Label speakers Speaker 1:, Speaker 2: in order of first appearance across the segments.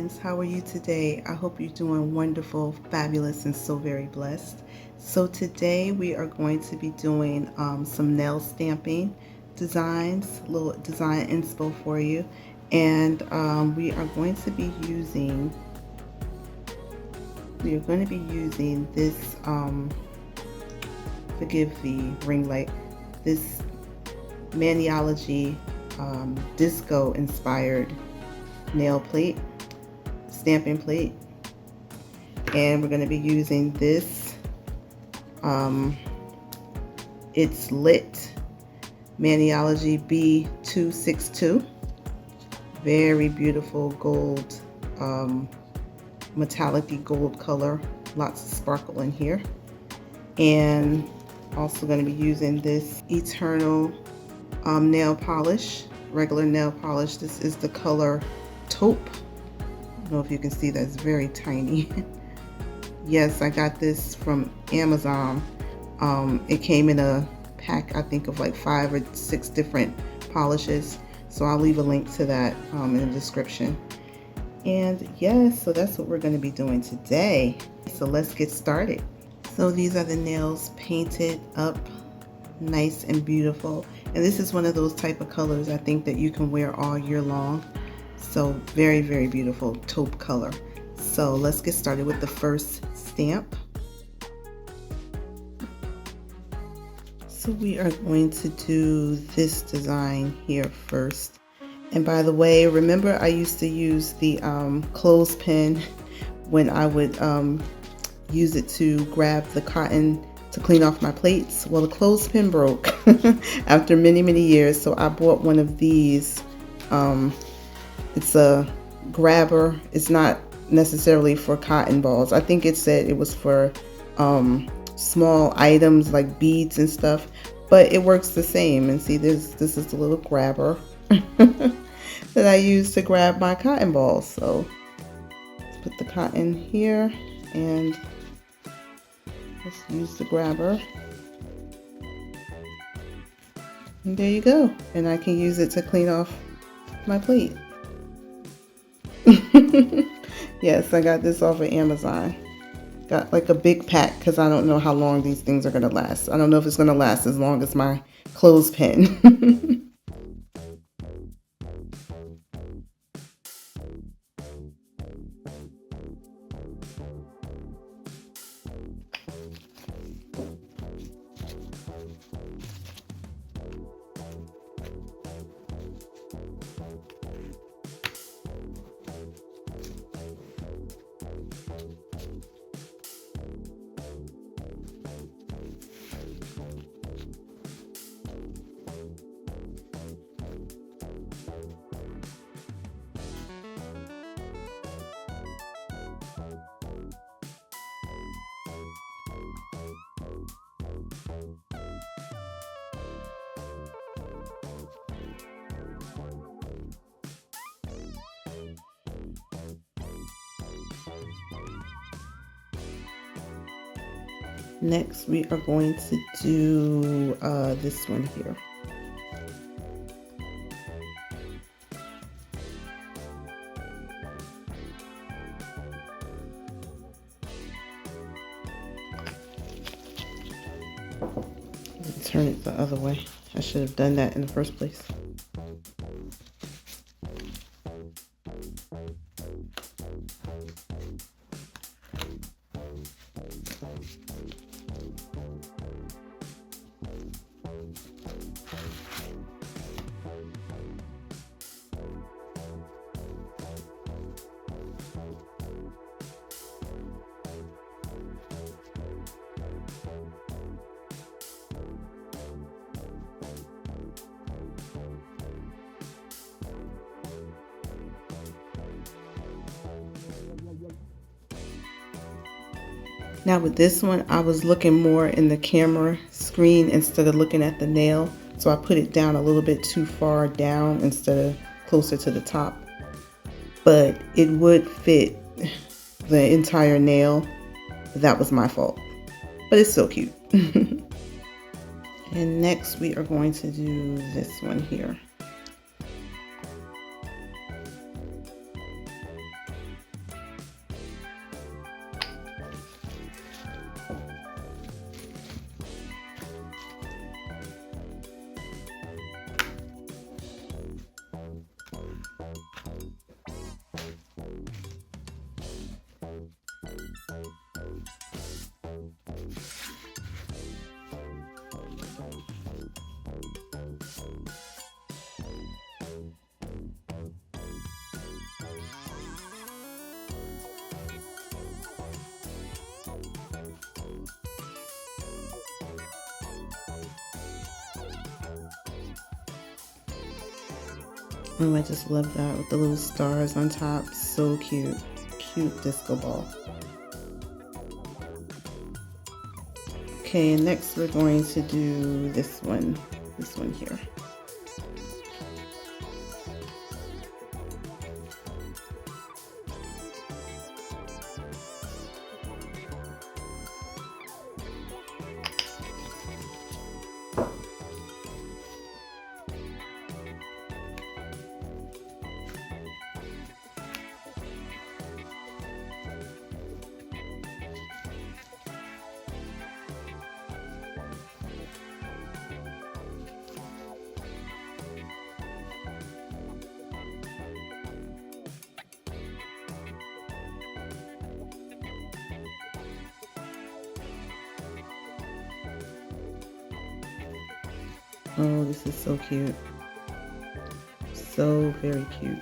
Speaker 1: Soundlings, how are you today? I hope you're doing wonderful, fabulous, and so very blessed. So today we are going to be doing some nail stamping designs, little design inspo for you. And we are going to be using this, forgive the ring light, this Maniology disco inspired nail plate, stamping plate, and we're going to be using this it's lit Maniology B262, very beautiful gold, metallic gold color, lots of sparkle in here. And also going to be using this Eternal nail polish, regular nail polish. This is the color Taupe. I don't know if you can see that, it's very tiny. Yes, I got this from Amazon. It came in a pack, I think, of like 5 or 6 different polishes, so I'll leave a link to that in the description. And yes, so that's what we're going to be doing today. So let's get started. So these are the nails painted up nice and beautiful, and this is one of those type of colors I think that you can wear all year long. So very, very beautiful taupe color. So let's get started with the first stamp. So we are going to do this design here first. And by the way, remember I used to use the clothespin when I would use it to grab the cotton to clean off my plates. Well, the clothespin broke after many, many years, so I bought one of these. It's a grabber. It's not necessarily for cotton balls. I think it said it was for small items like beads and stuff, but it works the same. And see, this is the little grabber that I use to grab my cotton balls. So let's put the cotton here and let's use the grabber. And there you go. And I can use it to clean off my plate. Yes, I got this off of Amazon. Got like a big pack because I don't know how long these things are going to last. I don't know if it's going to last as long as my clothespin. Next, we are going to do this one here. Turn it the other way. I should have done that in the first place. Now with this one, I was looking more in the camera screen instead of looking at the nail. So I put it down a little bit too far down instead of closer to the top. But it would fit the entire nail. That was my fault. But it's still cute. And next we are going to do this one here. Oh, I just love that with the little stars on top. So cute. Cute disco ball. Okay, next we're going to do this one here. Oh, this is so cute. So very cute.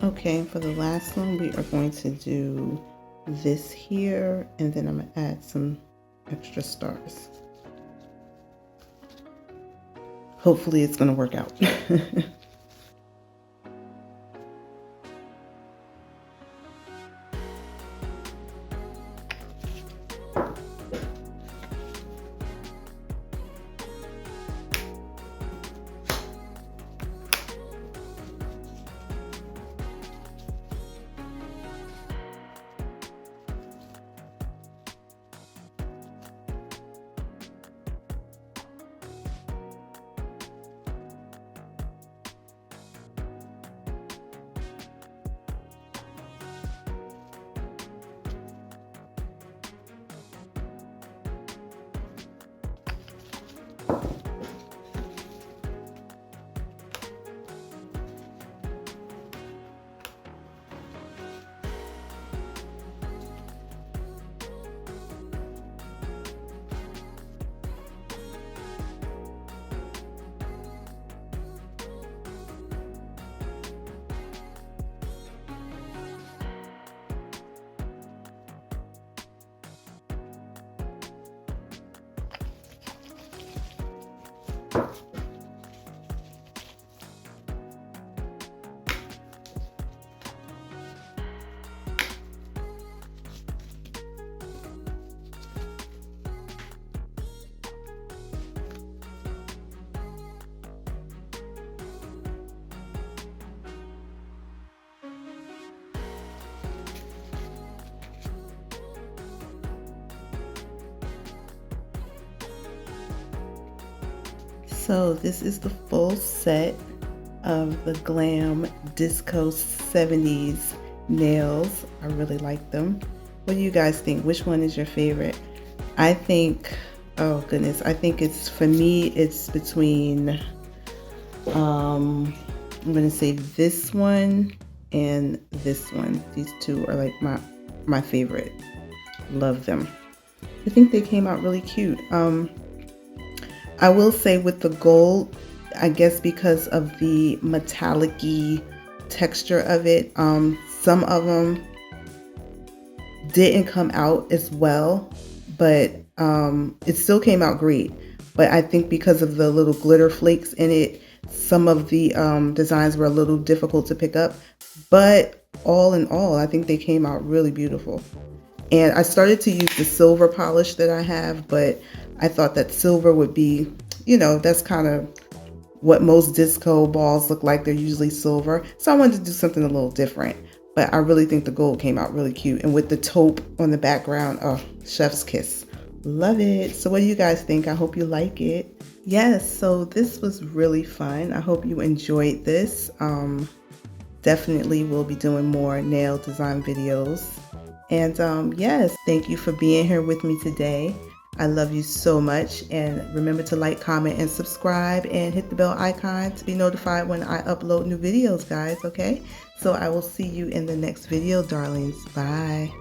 Speaker 1: Okay, for the last one, we are going to do this here, and then I'm going to add some extra stars. Hopefully it's going to work out. So this is the full set of the GLAM Disco 70s nails. I really like them. What do you guys think? Which one is your favorite? I think, oh goodness, I think it's, for me, it's between, I'm gonna say this one and this one. These two are like my favorite. Love them. I think they came out really cute. I will say with the gold, I guess because of the metallic-y texture of it, some of them didn't come out as well, but it still came out great. But I think because of the little glitter flakes in it, some of the designs were a little difficult to pick up. But all in all, I think they came out really beautiful. And I started to use the silver polish that I have, but I thought that silver would be, you know, that's kind of what most disco balls look like. They're usually silver. So I wanted to do something a little different. But I really think the gold came out really cute. And with the taupe on the background, oh, chef's kiss. Love it. So what do you guys think? I hope you like it. Yes, so this was really fun. I hope you enjoyed this. Definitely will be doing more nail design videos. And yes, thank you for being here with me today. I love you so much, and remember to like, comment, and subscribe, and hit the bell icon to be notified when I upload new videos, guys, okay? So I will see you in the next video, darlings. Bye.